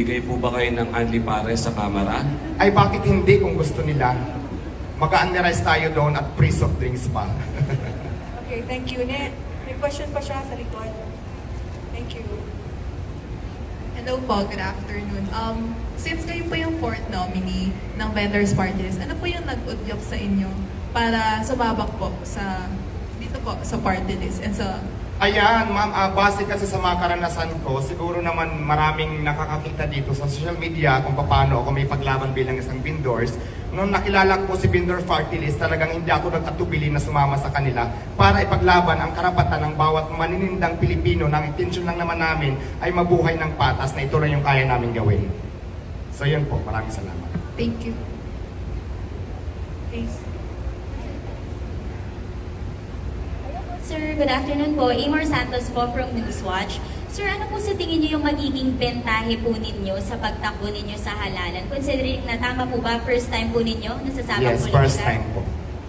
magbibigay po ba kayo ng Anli Pares sa Kamara? Ay bakit hindi kung gusto nila? Mag-unrest tayo doon at free soft drinks pa. Okay, thank you. May question pa siya sa likod. Thank you. Hello po, good afternoon. Since kayo po yung fourth nominee ng Vendors Party List, ano po yung nag-udyok sa inyo para sumabak po dito po sa party list and sa... Ayan, ma'am, base kasi sa mga karanasan ko, siguro naman maraming nakakakita dito sa social media kung paano ako may paglaban bilang isang vendors. Noong nakilala ko si Vendor Party List, talagang hindi ako nagtatubili na sumama sa kanila para ipaglaban ang karapatan ng bawat maninindang Pilipino na ang intensyon lang naman namin ay mabuhay ng patas na ito lang yung kaya namin gawin. So yun po, maraming salamat. Thank you. Please. Sir, good afternoon po. Amor Santos po from Newswatch. Sir, ano po sa tingin niyo yung magiging bentahe po ninyo sa pagtakbo ninyo sa halalan? Considering na tama po ba, first time po ninyo nasasabak Yes, politika? first time po.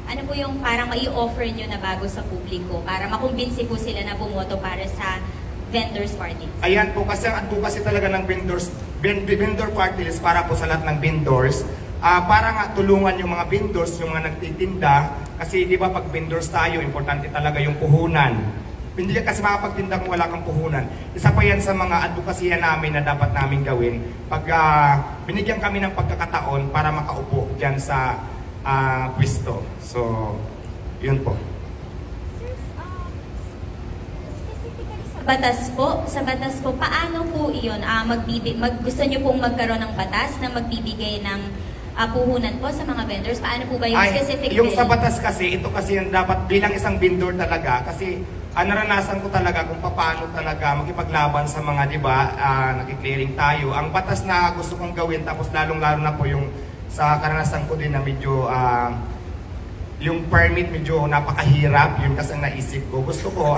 Ano po yung parang mai-offer nyo na bago sa publiko para makumbinsi po sila na bumoto para sa vendors party? Ayan po, kasi ang advocacy talaga ng vendor party list para po sa lahat ng vendors. Para nga tulungan yung mga vendors, yung mga nagtitinda. Kasi di ba pag vendors tayo, importante talaga yung puhunan. Hindi kasi makapagtinda kung wala kang puhunan. Isa pa yan sa mga advokasya namin na dapat namin gawin. Pag binigyan kami ng pagkakataon para makaupo dyan sa pwesto. So, yun po. Sa batas po, paano po iyon? Gusto nyo pong magkaroon ng batas na magbibigay ng puhunan po sa mga vendors? Paano po ba yung specific yung bill? sa batas kasi, ito kasi yung dapat bilang isang vendor talaga. Kasi naranasan ko talaga kung paano talaga makipaglaban sa mga, di ba, nakiklearing tayo. Ang batas na gusto kong gawin, tapos lalong-lalo na po yung sa karanasan ko din na medyo yung permit medyo napakahirap, yun kasi ang naisip ko. Gusto ko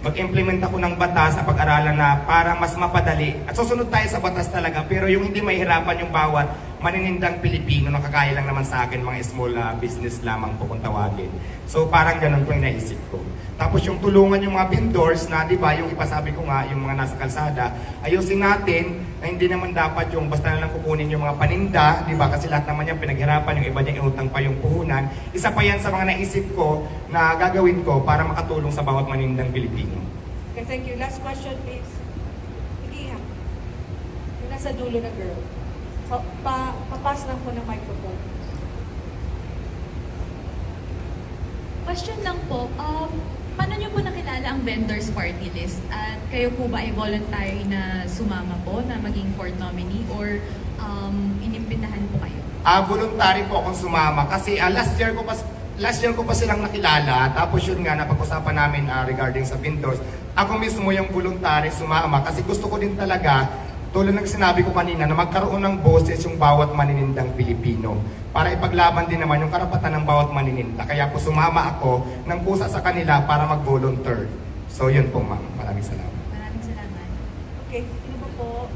mag-implement ako ng batas sa pag-aralan na para mas mapadali. At susunod tayo sa batas talaga, pero yung hindi mahirapan yung bawat maninindang Pilipino na kagaya lang naman sa akin, mga small business lamang po kung tawagin. So parang ganun po yung naisip ko. Tapos yung tulungan yung mga vendors na, di ba, yung ipasabi ko nga, yung mga nasa kalsada, ayusin natin na hindi naman dapat yung basta na lang kukunin yung mga paninda, di ba, kasi lahat naman yan pinaghirapan, yung iba niyang inutang pa yung puhunan. Isa pa yan sa mga naisip ko na gagawin ko para makatulong sa bawat manindang Pilipino. Okay, thank you. Last question, please. Hindi ha. Yung nasa dulo na girl. So, papas lang po ng microphone. Question lang po, paano nyo po nakilala ang Vendors Party List? At kayo po ba ay voluntary na sumama po na maging fourth nominee or inimbitahan po kayo? Voluntary po akong sumama kasi last year ko pa silang nakilala, tapos yun nga napag-usapan namin regarding sa vendors. Ako mismo yung voluntary sumama kasi gusto ko din talaga, tulad ng sinabi ko kanina, na magkaroon ng boses yung bawat maninindang Pilipino para ipaglaban din naman yung karapatan ng bawat manininda. Kaya po sumama ako ng pusa sa kanila para mag-volunteer. So yun po, ma'am. Maraming salamat. Maraming salamat. Okay, sino ba po?